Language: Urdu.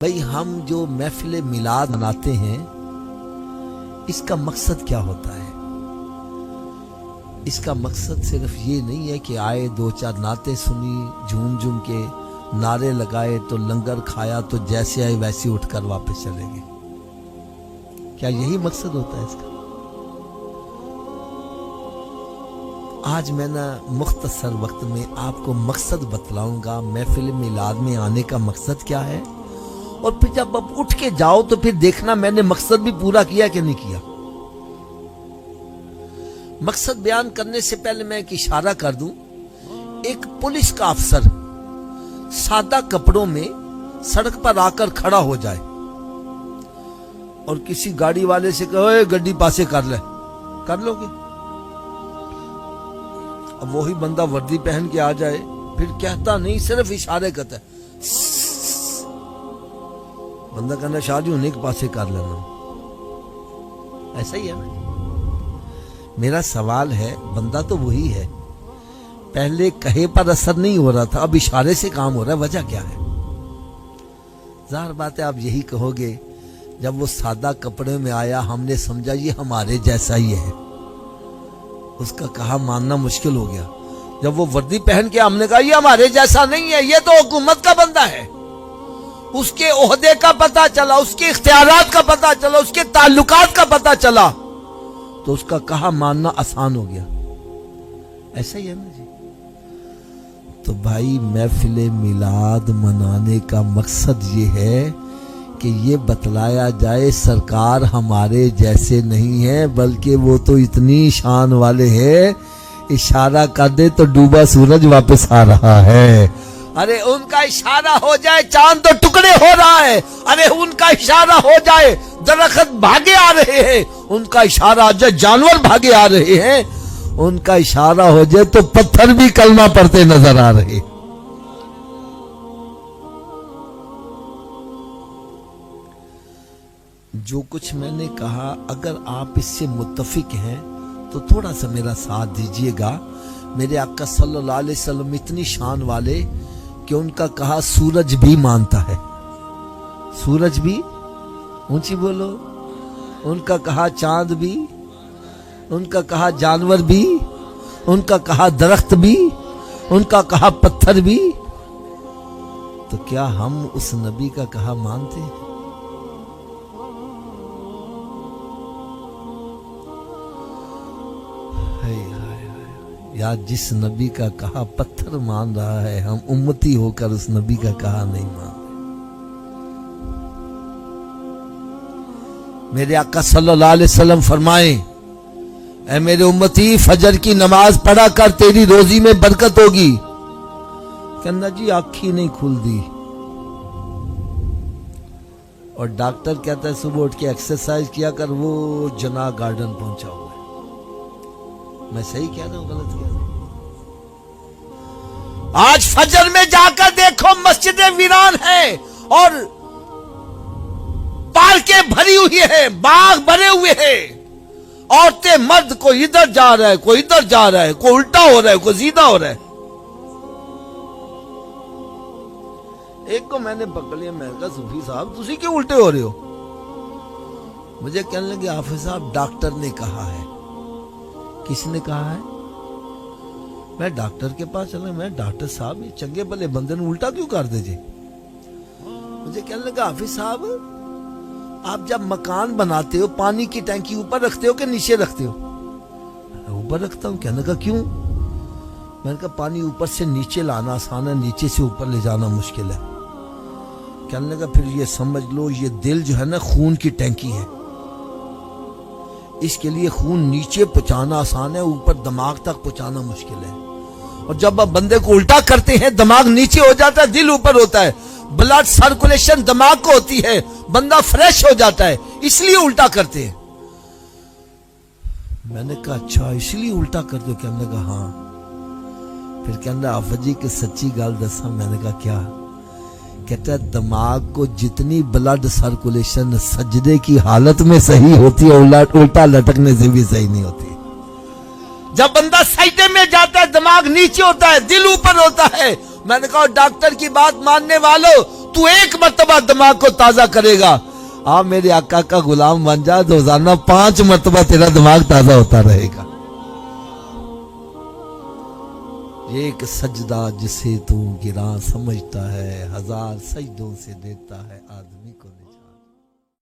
بھئی ہم جو محفل میلاد مناتے ہیں اس کا مقصد کیا ہوتا ہے؟ اس کا مقصد صرف یہ نہیں ہے کہ آئے دو چار نعتیں سنی جھوم کے نعرے لگائے تو لنگر کھایا تو جیسے آئے ویسے اٹھ کر واپس چلے گئے. کیا یہی مقصد ہوتا ہے اس کا؟ آج میں مختصر وقت میں آپ کو مقصد بتلاؤں گا محفل میلاد میں آنے کا مقصد کیا ہے، اور پھر جب اب اٹھ کے جاؤ تو پھر دیکھنا میں نے مقصد بھی پورا کیا کہ نہیں کیا. مقصد بیان کرنے سے پہلے میں ایک اشارہ کر دوں. ایک پولیس کا افسر سادہ کپڑوں میں سڑک پر آ کر کھڑا ہو جائے اور کسی گاڑی والے سے کہے گڈی پاسے کر لے، کر لو گے؟ اب وہی بندہ وردی پہن کے آ جائے، پھر کہتا نہیں، صرف اشارے کرتا ہے. بندہ کہنا شاہ جی انہیں کے پاسے کر لینا. ایسا ہی ہے نا. میرا سوال ہے، بندہ تو وہی ہے، پہلے کہے پر اثر نہیں ہو رہا تھا، اب اشارے سے کام ہو رہا ہے، وجہ کیا ہے؟ ظاہر بات ہے آپ یہی کہو گے جب وہ سادہ کپڑے میں آیا ہم نے سمجھا یہ ہمارے جیسا ہی ہے، اس کا کہا ماننا مشکل ہو گیا. جب وہ وردی پہن کے ہم نے کہا یہ ہمارے جیسا نہیں ہے، یہ تو حکومت کا بندہ ہے، اس کے عہدے کا پتہ چلا، اس کے اختیارات کا پتہ چلا، اس کے تعلقات کا پتہ چلا، تو اس کا کہا ماننا آسان ہو گیا. ایسا ہی ہے نا جی. تو بھائی محفل میلاد منانے کا مقصد یہ ہے کہ یہ بتلایا جائے سرکار ہمارے جیسے نہیں ہے، بلکہ وہ تو اتنی شان والے ہیں، اشارہ کر دے تو ڈوبا سورج واپس آ رہا ہے. ارے ان کا اشارہ ہو جائے چاند تو ٹکڑے ہو رہا ہے. ارے ان کا اشارہ ہو جائے درخت بھاگے آ رہے ہیں. ان کا اشارہ ہو جائے جانور بھاگے آ رہے ہیں. ان کا اشارہ ہو جائے تو پتھر بھی کلمہ پڑھتے نظر آ رہے. جو کچھ میں نے کہا اگر آپ اس سے متفق ہیں تو تھوڑا سا میرا ساتھ دیجئے گا. میرے آقا صلی اللہ علیہ وسلم اتنی شان والے کہ ان کا کہا سورج بھی مانتا ہے. سورج بھی، اونچی بولو. ان کا کہا چاند بھی، ان کا کہا جانور بھی، ان کا کہا درخت بھی، ان کا کہا پتھر بھی. تو کیا ہم اس نبی کا کہا مانتے ہیں؟ یا جس نبی کا کہا پتھر مان رہا ہے، ہم امتی ہو کر اس نبی کا کہا نہیں مان رہے. میرے آقا صلی اللہ علیہ وسلم فرمائیں اے میرے امتی فجر کی نماز پڑھا کر تیری روزی میں برکت ہوگی. کہنا جی آنکھ ہی نہیں کھل دی. اور ڈاکٹر کہتا ہے صبح اٹھ کے ایکسرسائز کیا کر، وہ جناح گارڈن پہنچا ہوا ہے. میں صحیح کہہ رہا ہوں غلط کہہ رہا ہوں؟ آج فجر میں جا کر دیکھو مسجدیں ویران ہیں اور پارکیں بھری ہوئی ہیں، باغ بھرے ہوئے ہیں. عورتیں مرد کوئی ادھر جا رہا ہے، کوئی ادھر جا رہا ہے، کوئی الٹا ہو رہا ہے، کوئی سیدھا ہو رہا ہے. ایک کو میں نے پکڑ لیا، میں نے کہا صوفی صاحب تسی کیوں الٹے ہو رہے ہو؟ مجھے کہنے لگے حافظ صاحب ڈاکٹر نے کہا ہے. کس نے کہا ہے؟ میں ڈاکٹر کے پاس چلا. میں ڈاکٹر صاحب یہ چنگے بھلے بندے نے الٹا کیوں کر دے جی؟ مجھے کہنے لگا حافظ صاحب آپ جب مکان بناتے ہو پانی کی ٹینکی اوپر رکھتے ہو کہ نیچے رکھتے ہو؟ اوپر رکھتا ہوں. کہنے لگا کیوں؟ میں نے کہا پانی اوپر سے نیچے لانا آسان ہے، نیچے سے اوپر لے جانا مشکل ہے. کہنے لگا پھر یہ سمجھ لو یہ دل جو ہے نا خون کی ٹینکی ہے، اس کے لیے خون نیچے پہنچانا آسان ہے، اوپر دماغ تک پہنچانا مشکل ہے. اور جب آپ بندے کو الٹا کرتے ہیں دماغ نیچے ہو جاتا ہے، دل اوپر ہوتا ہے، بلڈ سرکولیشن دماغ کو ہوتی ہے، بندہ فریش ہو جاتا ہے، اس لیے الٹا کرتے ہیں. میں نے کہا اچھا اس لیے الٹا کرتے ہو؟ کہنے لگا ہاں. پھر کہنا آفت جی کہ سچی گال دسا. میں نے کہا کیا؟ کہتا ہے دماغ کو جتنی بلڈ سرکولیشن سجدے کی حالت میں صحیح ہوتی ہے الٹا لٹکنے سے بھی صحیح نہیں ہوتی. جب بندہ سجدے میں جاتا ہے دماغ نیچے ہوتا ہے، دل اوپر ہوتا ہے. میں نے کہا ڈاکٹر کی بات ماننے والوں تو ایک مرتبہ دماغ کو تازہ کرے گا، آپ میرے آقا کا غلام بن جا، روزانہ 5 مرتبہ تیرا دماغ تازہ ہوتا رہے گا۔ ایک سجدہ جسے تو گراں سمجھتا ہے، 1000 سجدوں سے دیتا ہے آدمی کو۔